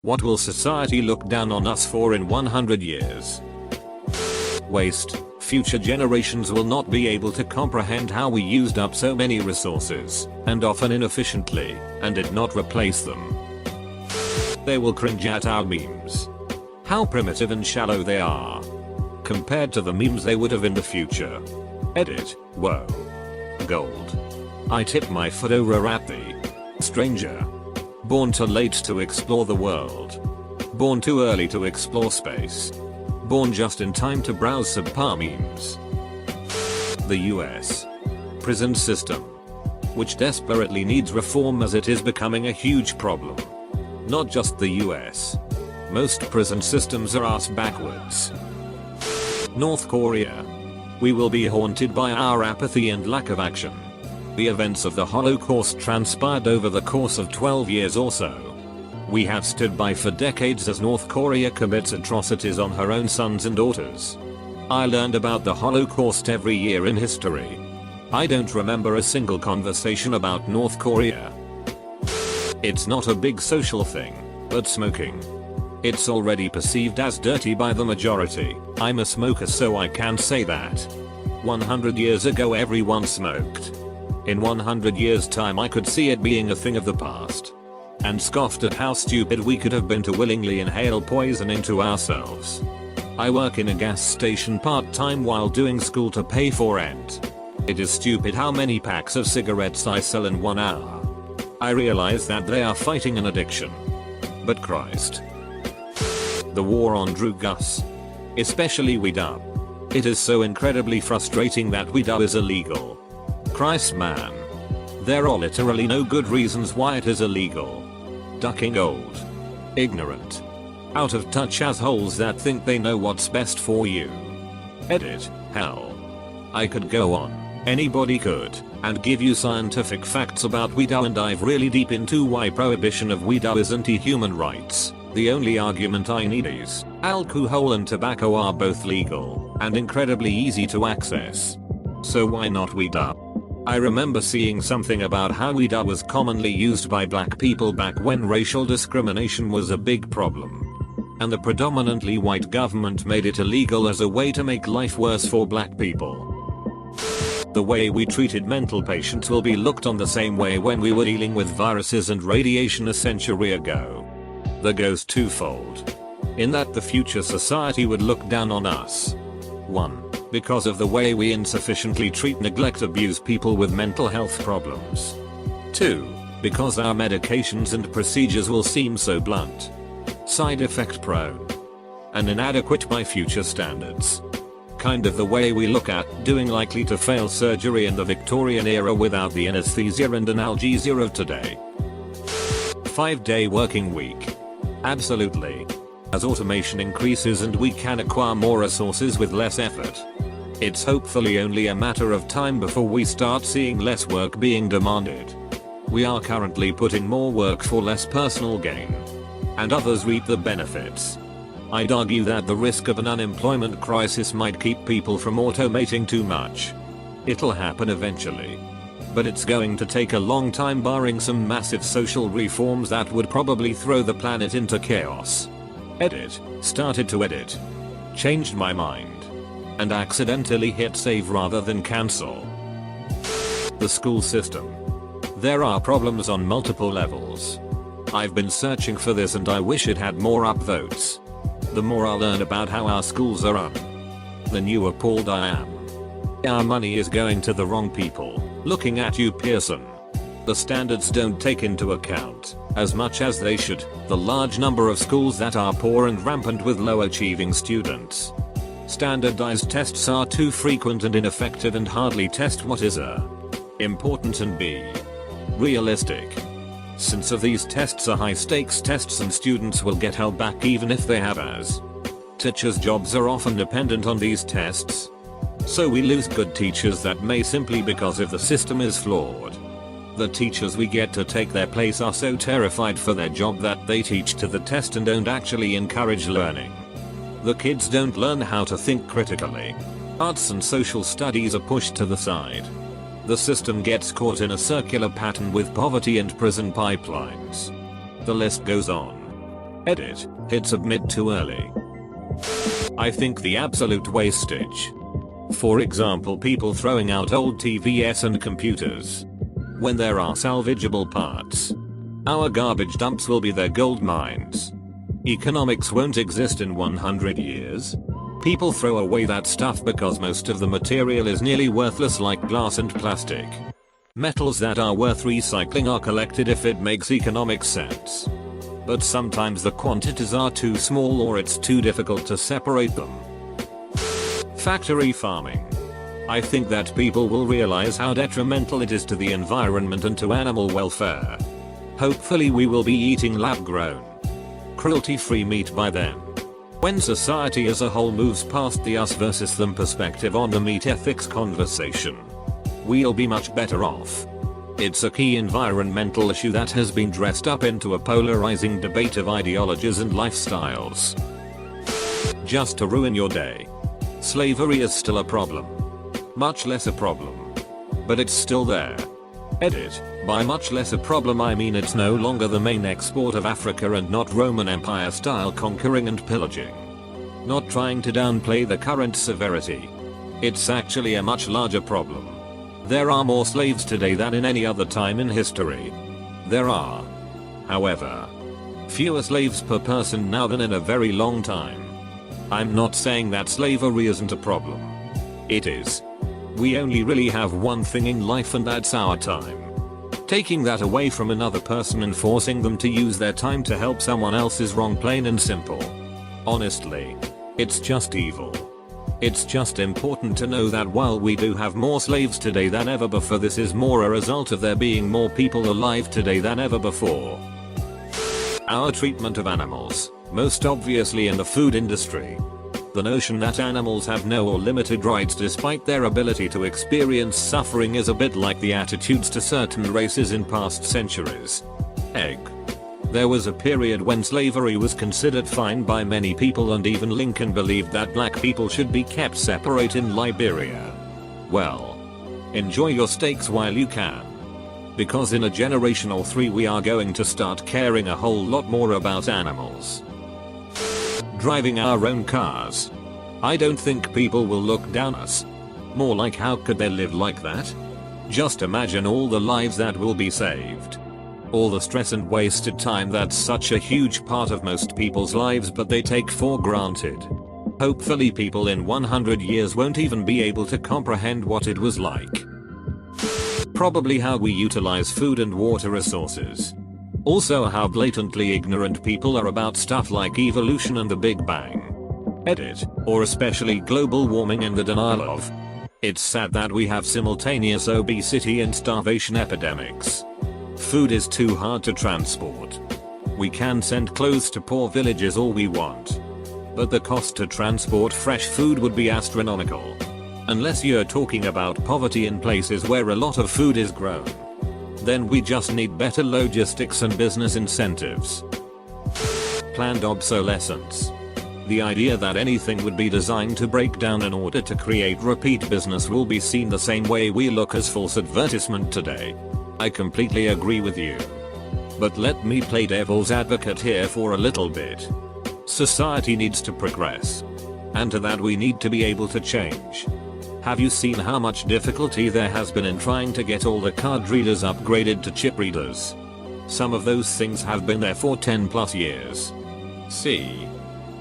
What will society look down on us for in 100 years? Waste. Future generations will not be able to comprehend how we used up so many resources, and often inefficiently, and did not replace them. They will cringe at our memes. How primitive and shallow they are, compared to the memes they would have in the future. Edit. Whoa. Gold. I tip my fedora at the stranger. Born too late to explore the world. Born too early to explore space. Born just in time to browse subpar memes. The US prison system, which desperately needs reform as it is becoming a huge problem. Not just the US. Most prison systems are ass backwards. North Korea. We will be haunted by our apathy and lack of action. The events of the Holocaust transpired over the course of 12 years or so. We have stood by for decades as North Korea commits atrocities on her own sons and daughters. I learned about the Holocaust every year in history. I don't remember a single conversation about North Korea. It's not a big social thing, but smoking. It's already perceived as dirty by the majority. I'm a smoker, so I can say that. 100 years ago everyone smoked. In 100 years time I could see it being a thing of the past. And scoffed at how stupid we could have been to willingly inhale poison into ourselves. I work in a gas station part-time while doing school to pay for rent. It is stupid how many packs of cigarettes I sell in 1 hour. I realize that they are fighting an addiction. But Christ. The war on drugs. Especially weed up. It is so incredibly frustrating that weed up is illegal. Christ man. There are literally no good reasons why it is illegal. Ducking old. Ignorant. Out of touch assholes that think they know what's best for you. Edit. Hell. I could go on. Anybody could, and give you scientific facts about weed and dive really deep into why prohibition of weed is anti-human rights. The only argument I need is, alcohol and tobacco are both legal, and incredibly easy to access. So why not weed up? I remember seeing something about how weed was commonly used by black people back when racial discrimination was a big problem. And the predominantly white government made it illegal as a way to make life worse for black people. The way we treated mental patients will be looked on the same way when we were dealing with viruses and radiation a century ago. The goes twofold. In that the future society would look down on us. 1. Because of the way we insufficiently treat, neglect, abuse people with mental health problems. 2. Because our medications and procedures will seem so blunt, side effect prone, and inadequate by future standards. Kind of the way we look at doing likely to fail surgery in the Victorian era without the anesthesia and analgesia of today. 5-day working week. Absolutely. As automation increases and we can acquire more resources with less effort, it's hopefully only a matter of time before we start seeing less work being demanded. We are currently putting more work for less personal gain, and others reap the benefits. I'd argue that the risk of an unemployment crisis might keep people from automating too much. It'll happen eventually, but it's going to take a long time barring some massive social reforms that would probably throw the planet into chaos. Edit. Started to edit. Changed my mind. And accidentally hit save rather than cancel. The school system. There are problems on multiple levels. I've been searching for this and I wish it had more upvotes. The more I learn about how our schools are run, the more appalled I am. Our money is going to the wrong people. Looking at you, Pearson. The standards don't take into account, as much as they should, the large number of schools that are poor and rampant with low achieving students. Standardized tests are too frequent and ineffective and hardly test what is A. important and B. realistic. Since of these tests are high stakes tests and students will get held back even if they have A's. Teachers' jobs are often dependent on these tests. So we lose good teachers that may simply because if the system is flawed. The teachers we get to take their place are so terrified for their job that they teach to the test and don't actually encourage learning. The kids don't learn how to think critically. Arts and social studies are pushed to the side. The system gets caught in a circular pattern with poverty and prison pipelines. The list goes on. Edit, hit submit too early. I think the absolute wastage. For example, people throwing out old TVs and computers. When there are salvageable parts. Our garbage dumps will be their gold mines. Economics won't exist in 100 years. People throw away that stuff because most of the material is nearly worthless, like glass and plastic. Metals that are worth recycling are collected if it makes economic sense. But sometimes the quantities are too small or it's too difficult to separate them. Factory farming. I think that people will realize how detrimental it is to the environment and to animal welfare. Hopefully we will be eating lab-grown, cruelty-free meat by then. When society as a whole moves past the us versus them perspective on the meat ethics conversation, we'll be much better off. It's a key environmental issue that has been dressed up into a polarizing debate of ideologies and lifestyles. Just to ruin your day. Slavery is still a problem. Much less a problem. But it's still there. Edit, by much less a problem I mean it's no longer the main export of Africa and not Roman Empire style conquering and pillaging. Not trying to downplay the current severity. It's actually a much larger problem. There are more slaves today than in any other time in history. There are, however, fewer slaves per person now than in a very long time. I'm not saying that slavery isn't a problem. It is. We only really have one thing in life and that's our time. Taking that away from another person and forcing them to use their time to help someone else is wrong, plain and simple. Honestly, it's just evil. It's just important to know that while we do have more slaves today than ever before, this is more a result of there being more people alive today than ever before. Our treatment of animals, most obviously in the food industry. The notion that animals have no or limited rights despite their ability to experience suffering is a bit like the attitudes to certain races in past centuries. Egg. There was a period when slavery was considered fine by many people, and even Lincoln believed that black people should be kept separate in Liberia. Well, enjoy your steaks while you can. Because in a generation or 3 we are going to start caring a whole lot more about animals. Driving our own cars. I don't think people will look down us. More like, how could they live like that? Just imagine all the lives that will be saved. All the stress and wasted time that's such a huge part of most people's lives but they take for granted. Hopefully people in 100 years won't even be able to comprehend what it was like. Probably how we utilize food and water resources. Also how blatantly ignorant people are about stuff like evolution and the Big Bang. Edit, or especially global warming and the denial of. It's sad that we have simultaneous obesity and starvation epidemics. Food is too hard to transport. We can send clothes to poor villages all we want. But the cost to transport fresh food would be astronomical. Unless you're talking about poverty in places where a lot of food is grown. Then we just need better logistics and business incentives. Planned obsolescence. The idea that anything would be designed to break down in order to create repeat business will be seen the same way we look as false advertisement today. I completely agree with you. But let me play devil's advocate here for a little bit. Society needs to progress. And to that we need to be able to change. Have you seen how much difficulty there has been in trying to get all the card readers upgraded to chip readers? Some of those things have been there for 10+ years. See?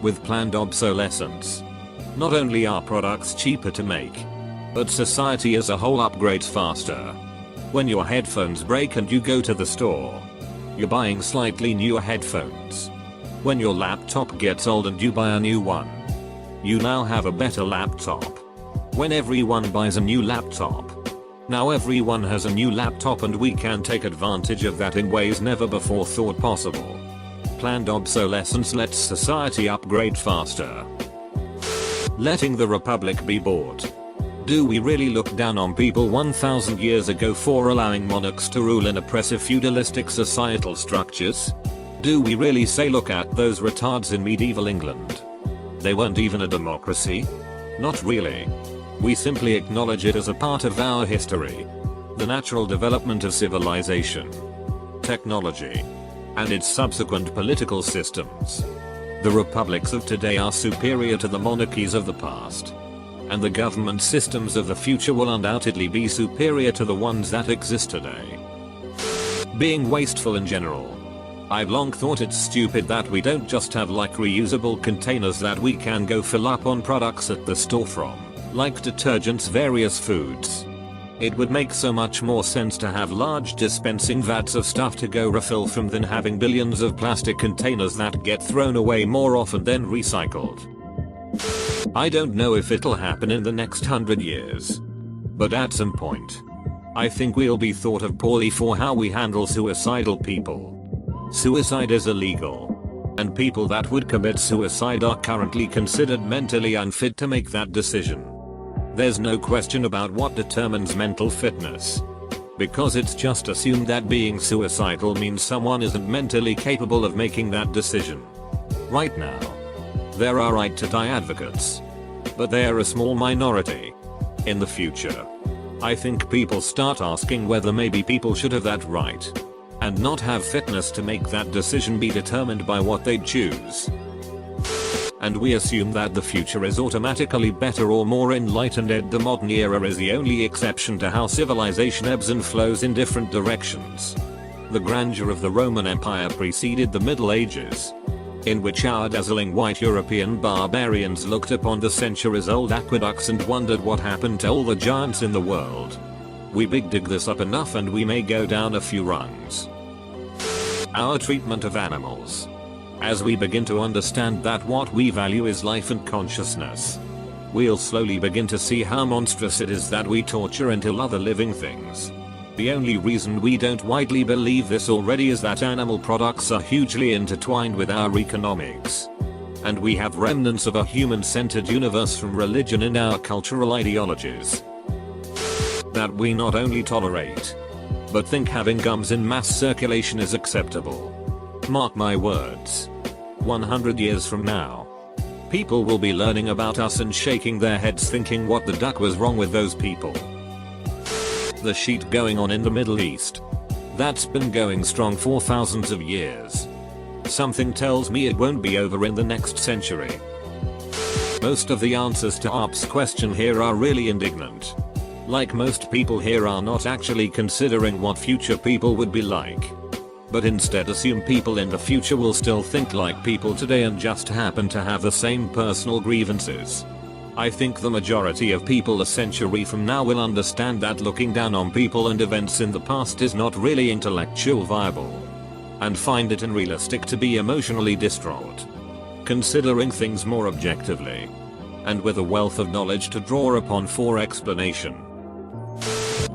With planned obsolescence. Not only are products cheaper to make, but society as a whole upgrades faster. When your headphones break and you go to the store, you're buying slightly newer headphones. When your laptop gets old and you buy a new one, you now have a better laptop. When everyone buys a new laptop, now everyone has a new laptop and we can take advantage of that in ways never before thought possible. Planned obsolescence lets society upgrade faster. Letting the republic be bought. Do we really look down on people 1000 years ago for allowing monarchs to rule in oppressive feudalistic societal structures? Do we really say look at those retards in medieval England? They weren't even a democracy? Not really. We simply acknowledge it as a part of our history. The natural development of civilization. Technology. and its subsequent political systems. The republics of today are superior to the monarchies of the past, and the government systems of the future will undoubtedly be superior to the ones that exist today. Being wasteful in general. I've long thought it's stupid that we don't just have like reusable containers that we can go fill up on products at the store from, like detergents, various foods. It would make so much more sense to have large dispensing vats of stuff to go refill from than having billions of plastic containers that get thrown away more often than recycled. I don't know if it'll happen in the next 100 years, but at some point, I think we'll be thought of poorly for how we handle suicidal people. Suicide is illegal, and people that would commit suicide are currently considered mentally unfit to make that decision. There's no question about what determines mental fitness, because it's just assumed that being suicidal means someone isn't mentally capable of making that decision. Right now, there are right to die advocates, but they are a small minority. In the future, I think people start asking whether maybe people should have that right, and not have fitness to make that decision be determined by what they choose. And we assume that the future is automatically better or more enlightened, and the modern era is the only exception to how civilization ebbs and flows in different directions. The grandeur of the Roman Empire preceded the Middle Ages, in which our dazzling white European barbarians looked upon the centuries-old aqueducts and wondered what happened to all the giants in the world. We big dig this up enough and we may go down a few rungs. Our treatment of animals. As we begin to understand that what we value is life and consciousness, we'll slowly begin to see how monstrous it is that we torture and kill other living things. The only reason we don't widely believe this already is that animal products are hugely intertwined with our economics, and we have remnants of a human-centered universe from religion in our cultural ideologies that we not only tolerate, but think having gums in mass circulation is acceptable. Mark my words. 100 years from now, people will be learning about us and shaking their heads thinking what the duck was wrong with those people. The shit going on in the Middle East. That's been going strong for thousands of years. Something tells me it won't be over in the next century. Most of the answers to Arp's question here are really indignant. Like most people here are not actually considering what future people would be like, but instead assume people in the future will still think like people today and just happen to have the same personal grievances. I think the majority of people a century from now will understand that looking down on people and events in the past is not really intellectually viable, and find it unrealistic to be emotionally distraught, considering things more objectively, and with a wealth of knowledge to draw upon for explanation.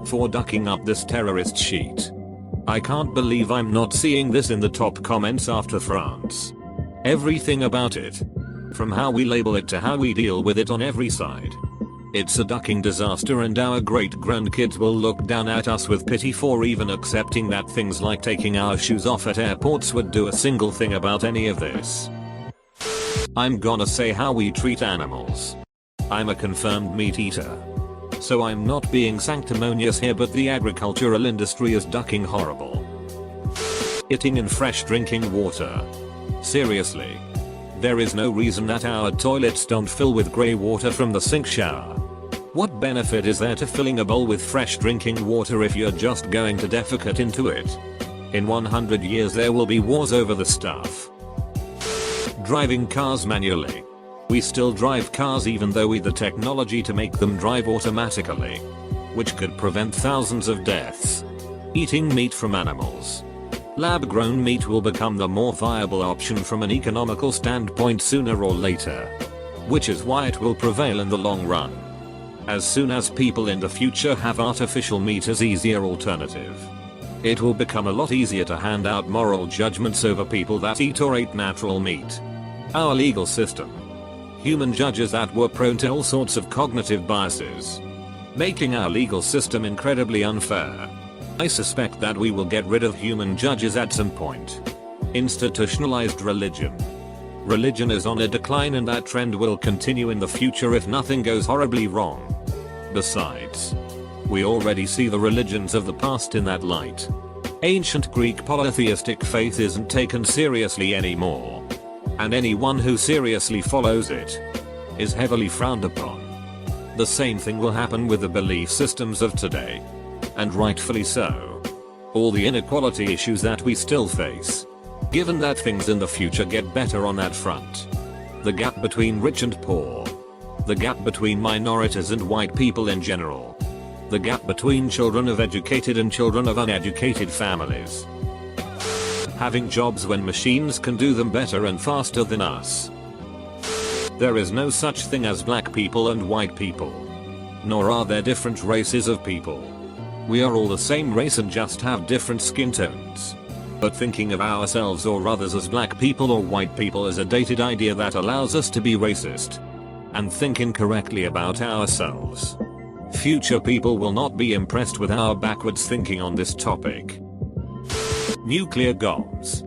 For ducking up this terrorist sheet. I can't believe I'm not seeing this in the top comments after France. Everything about it, from how we label it to how we deal with it on every side. It's a ducking disaster, and our great grandkids will look down at us with pity for even accepting that things like taking our shoes off at airports would do a single thing about any of this. I'm gonna say how we treat animals. I'm a confirmed meat eater, so I'm not being sanctimonious here, but the agricultural industry is ducking horrible. Eating in fresh drinking water. Seriously. There is no reason that our toilets don't fill with grey water from the sink shower. What benefit is there to filling a bowl with fresh drinking water if you're just going to defecate into it? In 100 years there will be wars over the stuff. Driving cars manually. We still drive cars even though we have the technology to make them drive automatically, which could prevent thousands of deaths. Eating meat from animals. Lab-grown meat will become the more viable option from an economical standpoint sooner or later, which is why it will prevail in the long run. As soon as people in the future have artificial meat as easier alternative, it will become a lot easier to hand out moral judgments over people that eat or ate natural meat. Our legal system. Human judges that were prone to all sorts of cognitive biases, making our legal system incredibly unfair. I suspect that we will get rid of human judges at some point. Institutionalized religion. Religion is on a decline, and that trend will continue in the future if nothing goes horribly wrong. Besides, we already see the religions of the past in that light. Ancient Greek polytheistic faith isn't taken seriously anymore. And anyone who seriously follows it is heavily frowned upon. The same thing will happen with the belief systems of today. And rightfully so. All the inequality issues that we still face. Given that things in the future get better on that front. The gap between rich and poor. The gap between minorities and white people in general. The gap between children of educated and children of uneducated families. Having jobs when machines can do them better and faster than us. There is no such thing as black people and white people. Nor are there different races of people. We are all the same race and just have different skin tones. But thinking of ourselves or others as black people or white people is a dated idea that allows us to be racist. And think incorrectly about ourselves. Future people will not be impressed with our backwards thinking on this topic. Nuclear bombs.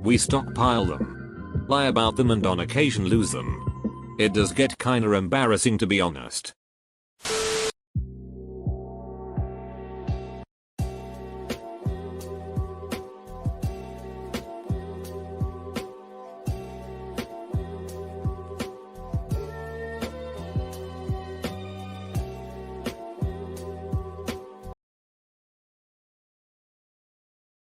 We stockpile them. Lie about them and on occasion lose them. It does get kinda embarrassing, to be honest.